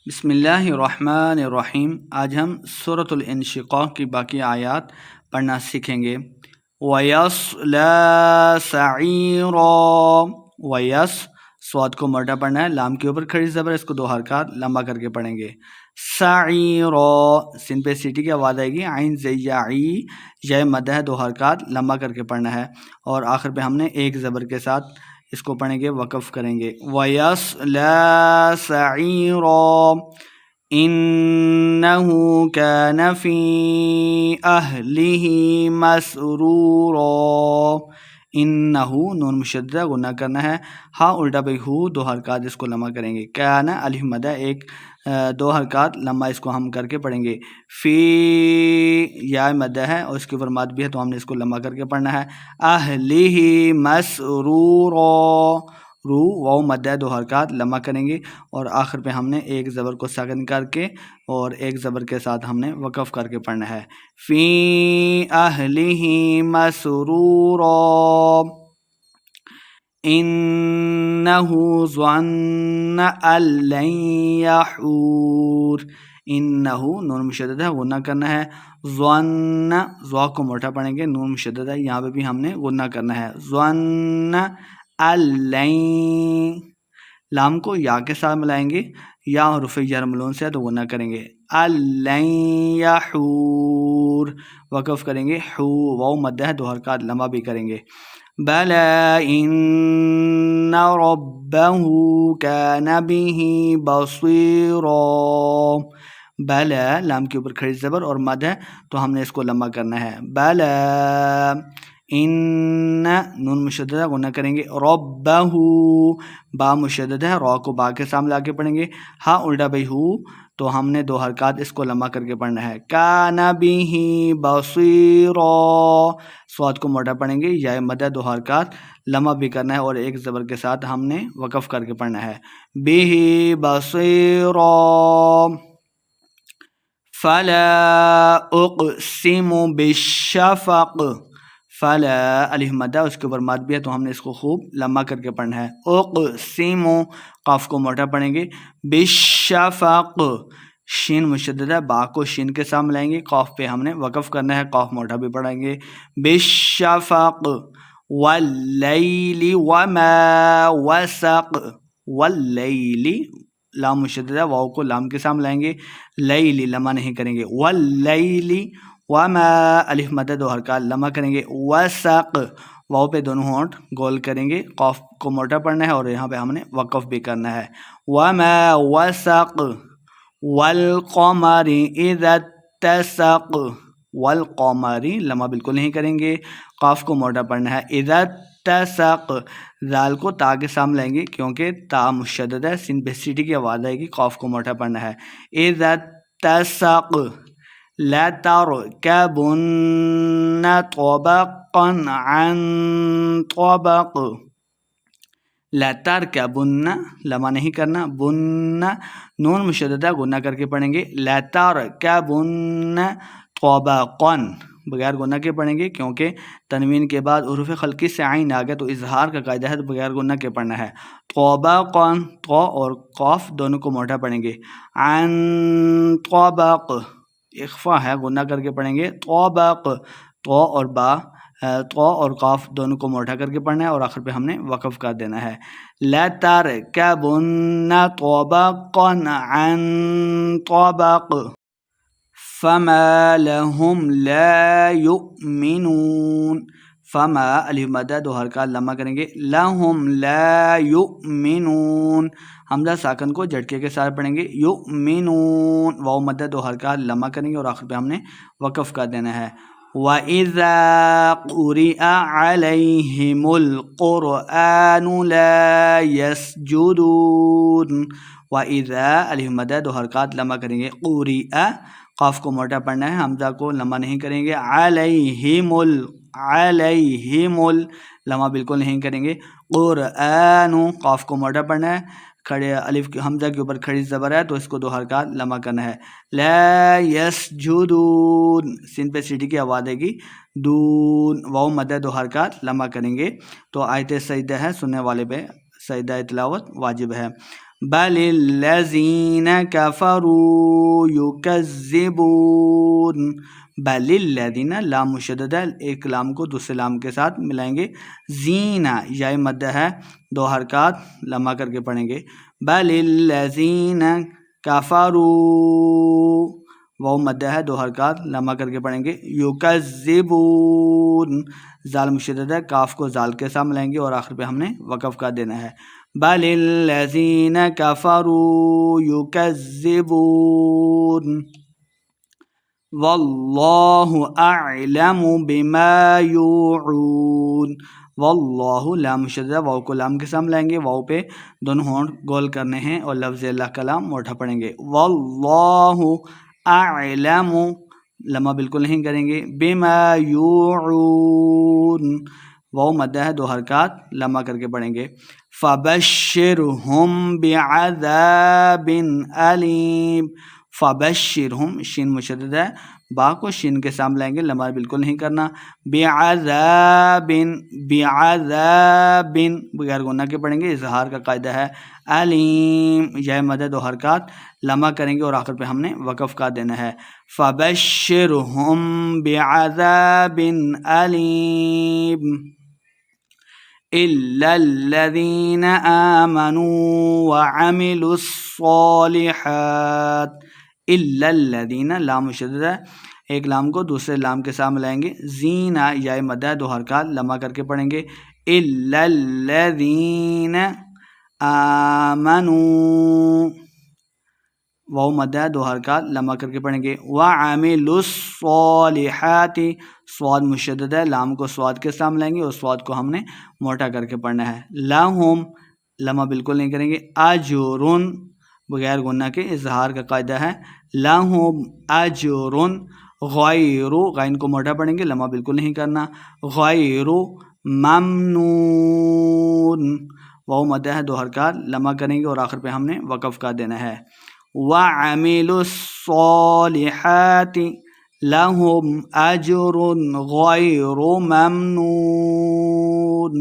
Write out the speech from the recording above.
بسم اللہ الرحمن الرحیم۔ آج ہم سورۃ الانشقاق کی باقی آیات پڑھنا سیکھیں گے۔ وَيَصْلَىٰ سَعِيرًا، وَيَس سواد کو موٹا پڑھنا ہے، لام کے اوپر کھڑی زبر، اس کو 2 حرکات لمبا کر کے پڑھیں گے۔ سَعِيرًا، سین پہ سیٹی کی آواز آئے گی، عین زیعی یا مد ہے، 2 حرکات لمبا کر کے پڑھنا ہے، اور آخر پہ ہم نے ایک زبر کے ساتھ اس کو پڑھیں گے، وقف کریں گے۔ وَيَصْلَىٰ سَعِيرًا إِنَّهُ كَانَ فِي أَهْلِهِ مَسْرُورًا۔ انہو نون مشددہ غنہ کرنا ہے، ہا الٹا بے ہو 2 حرکات اس کو لمبا کریں گے۔ کان الف مدہ 2 حرکات لمبا اس کو ہم کر کے پڑھیں گے۔ فی یا مدہ ہے اور اس کے اوپر مد بھی ہے، تو ہم نے اس کو لمبا کر کے پڑھنا ہے۔ اہلہ مسرورا، رو واو مد ہے، 2 حرکات لمبا کریں گے، اور آخر پہ ہم نے ایک زبر کو ساکن کر کے اور ایک زبر کے ساتھ ہم نے وقف کر کے پڑھنا ہے۔ فی اہلہ مسرورا انہ ظن ان لن یحور۔ انہ نون مشدد ہے، غنہ کرنا ہے، ظن ظا کو موٹا پڑھیں گے، نون مشدد ہے، یہاں پہ بھی ہم نے غنہ کرنا ہے، ظن ان لن، لام کو یا کے ساتھ ملائیں گے، یا حرف جر ملون سے ہے تو غنہ کریں گے، ان لن یحور، وقف کریں گے، حو واو مد ہے، 2 حرکات لمبا بھی کریں گے۔ بَلَىٰ إِنَّ رَبَّهُ كَانَ بِهِ بَصِيرًا۔ بَلَىٰ لام کے اوپر کھڑی زبر اور مد ہے، تو ہم نے اس کو لمبا کرنا ہے۔ بَلَىٰ ان نون مشددہ غنہ کریں گے، رَبَّهُ با مشدد ہے، را کو با کے سامنے لا کے پڑھیں گے، ہا الٹا بے ہو، تو ہم نے 2 حرکات اس کو لمبا کر کے پڑھنا ہے۔ کان بہ بصیرا، سواد کو موٹا پڑھیں گے، یا مد 2 حرکات لمبا بھی کرنا ہے، اور ایک زبر کے ساتھ ہم نے وقف کر کے پڑھنا ہے۔ بہ بصیرا فلا اقسم بالشفق، فلا الف مد ہے، اس کے اوپر مد بھی ہے، تو ہم نے اس کو خوب لمبا کر کے پڑھنا ہے۔ اقسم قاف کو موٹا پڑھیں گے، بالشفق شین مشدد ہے، با کو شین کے ساتھ ملائیں گے، قاف پہ ہم نے وقف کرنا ہے، قاف موٹا بھی پڑھیں گے، بالشفق واللیل وما وسق، واللیل لام مشدد ہے، واو کو لام کے ساتھ ملائیں گے، لیلی لمبا نہیں کریں گے، واللیل وما الف مد 2 حرکات لمبا کریں گے، وسق واو پہ دونوں ہونٹ گول کریں گے، قاف کو موٹا پڑھنا ہے، اور یہاں پہ ہم نے وقف بھی کرنا ہے۔ وما وسق والقمر اذا اتسق، والقمر لمبا بالکل نہیں کریں گے، قاف کو موٹا پڑھنا ہے، اذا اتسق ذال کو تا کے سامنے لائیں گے، کیونکہ تا مشدد ہے، سین پہ سیٹی کی آواز آئے گی، قاف کو موٹا پڑھنا ہے، اذا اتسق لَتَرْكَبُنَّ طَبَقًا عَنْ طَبَقٍ، لَتَرْكَبُنَّ لمبا نہیں کرنا، بن نون مشددہ غنہ کر کے پڑھیں گے، لَتَرْكَبُنَّ طَبَقًا بغیر غنہ کے پڑھیں گے، کیونکہ تنوین کے بعد حروف خلقی سے عین آ گیا، تو اظہار کا قاعدہ ہے، تو بغیر غنہ کے پڑھنا ہے۔ طَبَقًا طا اور قاف دونوں کو موٹا پڑھیں گے، عن طبق اخفا ہے، غنہ کر کے پڑھیں گے، طبق تو اور با تو اور قاف دونوں کو موٹا کر کے پڑھنا ہے، اور آخر پہ ہم نے وقف کر دینا ہے۔ لَتَرْكَبُنَّ طَبَقًا عَنْ طَبَقٍ فَمَا لَهُمْ لَا يُؤْمِنُونَ، فما الف مد 2 حرکات لمبا کریں گے، لَهُمْ لَا يُؤْمِنُونَ حمزہ ساکن کو جھٹکے کے ساتھ پڑھیں گے، یؤمنون واو مد 2 حرکات لمبا کریں گے، اور آخر پہ ہم نے وقف کر دینا ہے۔ وَإِذَا قُرِئَ عَلَيْهِمُ الْقُرْآنُ لَا يَسْجُدُونَ، وَإِذَا الف مد 2 حرکات لمبا کریں گے، قُرِئَ قاف کو موٹا پڑھنا ہے، حمزہ کو لمبا نہیں کریں گے، علیہم لمبا بالکل نہیں کریں گے، قرآن قاف کو موٹا پڑھنا ہے، کھڑے الف حمزہ کے اوپر کھڑی زبر ہے، تو اس کو 2 حرکات لمبا کرنا ہے۔ لا یسجدون سین پہ سیٹی کی آواز آئے گی، دون واو مد 2 حرکات لمبا کریں گے، تو آیت سجدہ ہے، سننے والے پہ سجدہ تلاوت واجب ہے۔ بل الذین کفروا یکذبون، بل الذین لام مشدد ہے، ایک لام کو دوسرے لام کے ساتھ ملائیں گے، زینہ یا مد ہے، 2 حرکات لمبا کر کے پڑھیں گے، بل الذین کفروا، وہ مد ہے، 2 حرکات لمبا کر کے پڑھیں گے، یکذبون، زال مشدد ہے، کاف کو زال کے ساتھ ملائیں گے اور آخر پہ ہم نے وقف کا دینا ہے، بل الذین کفروا یکذبون واللہ اعلم بما یوعون، واللہ لام مشدد ہے، واو کو لام کے ساتھ ملائیں گے، واو پہ دونوں ہونٹ گول کرنے ہیں اور لفظ اللہ کا لام موٹا پڑھیں گے، واللہ اعلم، لمحہ بالکل نہیں کریں گے، بما یوعون، واو مدہ ہے، 2 حرکات لمحہ کر کے پڑھیں گے، فبشرہم بعذاب علیم، فبشرہم، شین مشدد ہے، با کو شین کے سامنے لائیں گے، لمحہ بالکل نہیں کرنا، بعذاب، بعذاب بغیر غنہ کے پڑھیں گے، اظہار کا قاعدہ ہے، علیم یا مد 2 حرکات لمحہ کریں گے اور آخر پہ ہم نے وقف کا دینا ہے، فبشرہم بعذاب علیم إِلَّا الَّذِينَ آمَنُوا وَعَمِلُوا الصَّالِحَاتِ، إِلَّا الَّذِينَ لام مشدد ہے، ایک لام کو دوسرے لام کے ساتھ ملائیں گے، زینہ یا مد ہے، 2 حرکات لمحہ کر کے پڑھیں گے، إِلَّا الَّذِينَ آمَنُوا، واو مد ہے، 2 حرکات لمحہ کر کے پڑھیں گے، وَعَمِلُوا الصَّالِحَاتِ، صاد مشدد ہے، لام کو صاد کے ساتھ ملائیں گے اور صاد کو ہم نے موٹا کر کے پڑھنا ہے، لَهُمْ لمحہ بالکل نہیں کریں گے، أَجْرٌ بغیر غنہ کے، اظہار کا قاعدہ ہے، لَهُمْ أَجْرٌ غَيْرُ، غین کو موٹا پڑھیں گے، لمحہ بالکل نہیں کرنا، غَيْرُ مَمْنُونَ، واو مدہ ہے، 2 حرکات لمحہ کریں گے اور آخر پہ ہم نے وقف کا دینا ہے، وَعَمِلُوا الصَّالِحَاتِ لَهُمْ أَجْرٌ غَيْرُ مَمْنُونٍ۔